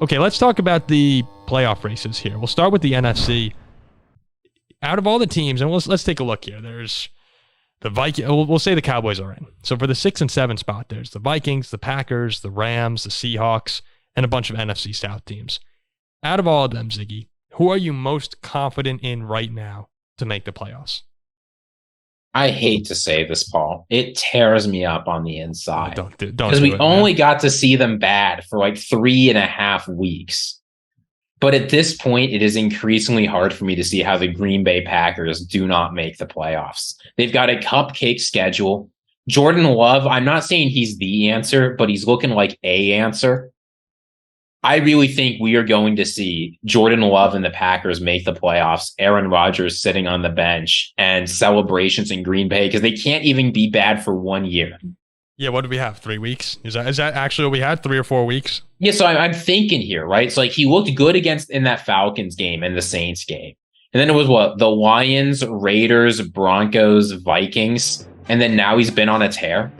Okay, let's talk about the playoff races here. We'll start with the NFC. Out of all the teams, and let's take a look here. There's the Vikings. We'll say the Cowboys are in. So for the 6 and 7 spot, there's the Vikings, the Packers, the Rams, the Seahawks, and a bunch of NFC South teams. Out of all of them, Ziggy, who are you most confident in right now to make the playoffs? I hate to say this, Paul. It tears me up on the inside. Don't because we only got to see them bad for like 3.5 weeks. But at this point, it is increasingly hard for me to see how the Green Bay Packers do not make the playoffs. They've got a cupcake schedule. Jordan Love, I'm not saying he's the answer, but he's looking like a answer. I really think we are going to see Jordan Love and the Packers make the playoffs, Aaron Rodgers sitting on the bench, and celebrations in Green Bay because they can't even be bad for 1 year. Yeah, what do we have? 3 weeks? Is that actually what we had? 3 or 4 weeks? Yeah, so I'm thinking here, right? So like he looked good in that Falcons game and the Saints game. And then it was what? The Lions, Raiders, Broncos, Vikings. And then now he's been on a tear.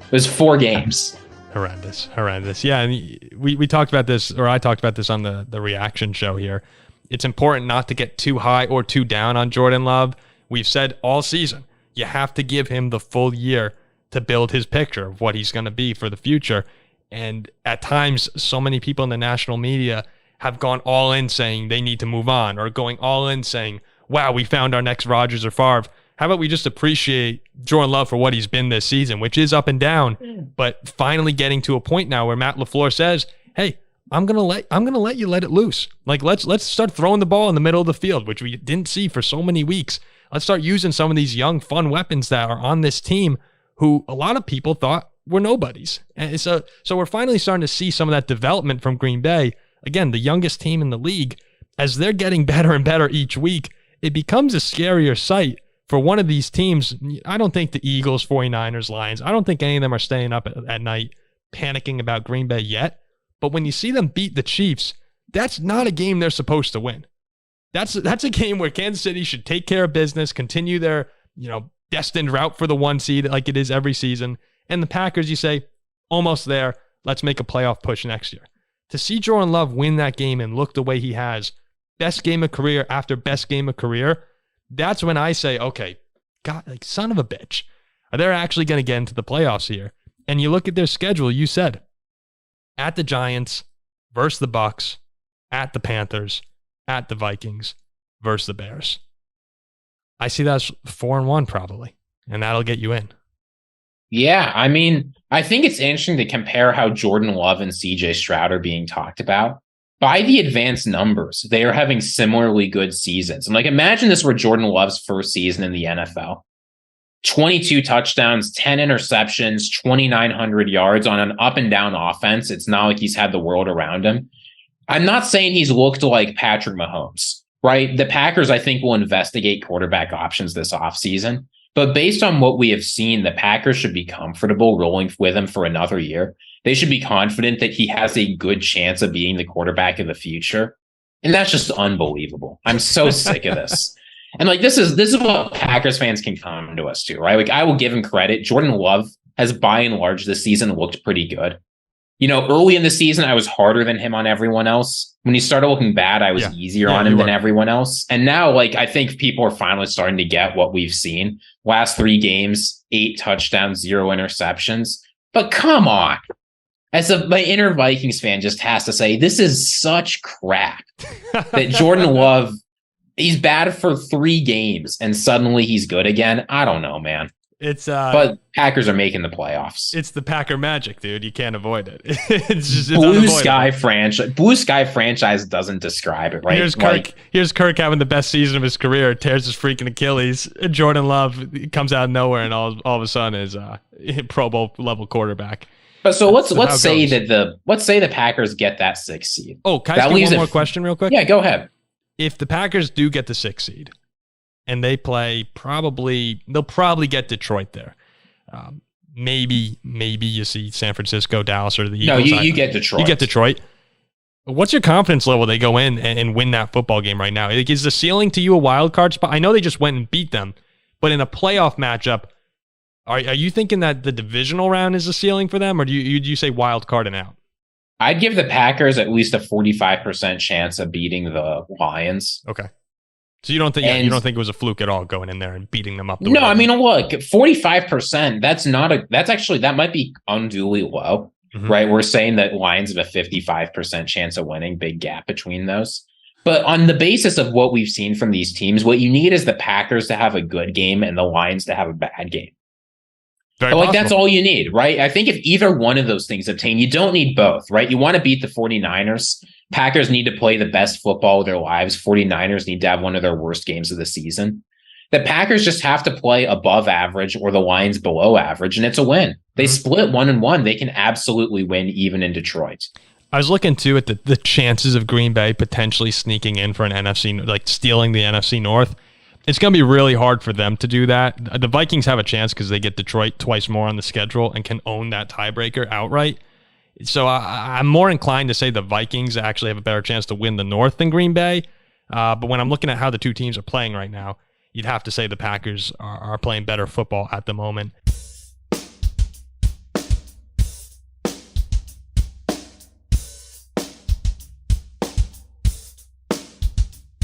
It was 4 games. Horrendous. Yeah, and we talked about this, or I talked about this on the reaction show here. It's important not to get too high or too down on Jordan Love. We've said all season, you have to give him the full year to build his picture of what he's going to be for the future. And at times, so many people in the national media have gone all in saying they need to move on, or going all in saying, wow, we found our next Rodgers or Favre. How about we just appreciate Jordan Love for what he's been this season, which is up and down, but finally getting to a point now where Matt LaFleur says, hey, I'm gonna let you let it loose. Like let's start throwing the ball in the middle of the field, which we didn't see for so many weeks. Let's start using some of these young, fun weapons that are on this team who a lot of people thought were nobodies. And so we're finally starting to see some of that development from Green Bay. Again, the youngest team in the league. As they're getting better and better each week, it becomes a scarier sight for one of these teams. I don't think the Eagles, 49ers, Lions, I don't think any of them are staying up at night panicking about Green Bay yet. But when you see them beat the Chiefs, that's not a game they're supposed to win. That's a game where Kansas City should take care of business, continue their, destined route for the 1 seed like it is every season. And the Packers, you say, almost there. Let's make a playoff push next year. To see Jordan Love win that game and look the way he has, best game of career after best game of career, that's when I say, okay, God, like son of a bitch. They're actually going to get into the playoffs here. And you look at their schedule, you said, at the Giants versus the Bucks, at the Panthers, at the Vikings versus the Bears. I see that as 4-1 probably, and that'll get you in. Yeah, I mean, I think it's interesting to compare how Jordan Love and CJ Stroud are being talked about. By the advanced numbers, they are having similarly good seasons. And imagine this were Jordan Love's first season in the NFL. 22 touchdowns, 10 interceptions, 2,900 yards on an up and down offense. It's not like he's had the world around him. I'm not saying he's looked like Patrick Mahomes, right? The Packers, I think, will investigate quarterback options this offseason. But based on what we have seen, the Packers should be comfortable rolling with him for another year. They should be confident that he has a good chance of being the quarterback of the future. And that's just unbelievable. I'm so sick of this. And this is what Packers fans can come to us to, right? I will give him credit. Jordan Love has by and large this season looked pretty good. Early in the season, I was harder than him on everyone else. When he started looking bad, I was easier on him than everyone else. And now, I think people are finally starting to get what we've seen. Last 3 games, 8 touchdowns, 0 interceptions. But come on. My inner Vikings fan just has to say, this is such crap that Jordan Love, he's bad for 3 games and suddenly he's good again. I don't know, man. But Packers are making the playoffs. It's the Packer magic, dude. You can't avoid it. It's Blue Sky franchise. Blue Sky franchise doesn't describe it, right? Here's Kirk having the best season of his career, tears his freaking Achilles. Jordan Love comes out of nowhere and all of a sudden is a Pro Bowl level quarterback. But so let's say the Packers get that 6th seed. Oh, can I ask you one more question real quick? Yeah, go ahead. If the Packers do get the 6th seed, and they play they'll probably get Detroit there. Maybe you see San Francisco, Dallas, or the Eagles. No, you get Detroit. You get Detroit. What's your confidence level they go in and win that football game right now? Is the ceiling to you a wild card spot? I know they just went and beat them, but in a playoff matchup, are you thinking that the divisional round is the ceiling for them, or do you say wild card and out? I'd give the Packers at least a 45% chance of beating the Lions. Okay. So you don't think you don't think it was a fluke at all going in there and beating them up? No, I mean, look, 45%. That might be unduly low, right? We're saying that Lions have a 55% chance of winning, big gap between those. But on the basis of what we've seen from these teams, what you need is the Packers to have a good game and the Lions to have a bad game. That's all you need, right? I think if either one of those things obtain, you don't need both, right? You want to beat the 49ers. Packers need to play the best football of their lives. 49ers need to have one of their worst games of the season. The Packers just have to play above average or the Lions below average, and it's a win. They split 1-1. They can absolutely win even in Detroit. I was looking too at the chances of Green Bay potentially sneaking in for an NFC, like stealing the NFC North. It's going to be really hard for them to do that. The Vikings have a chance because they get Detroit twice more on the schedule and can own that tiebreaker outright. So I'm more inclined to say the Vikings actually have a better chance to win the North than Green Bay. But when I'm looking at how the two teams are playing right now, you'd have to say the Packers are playing better football at the moment.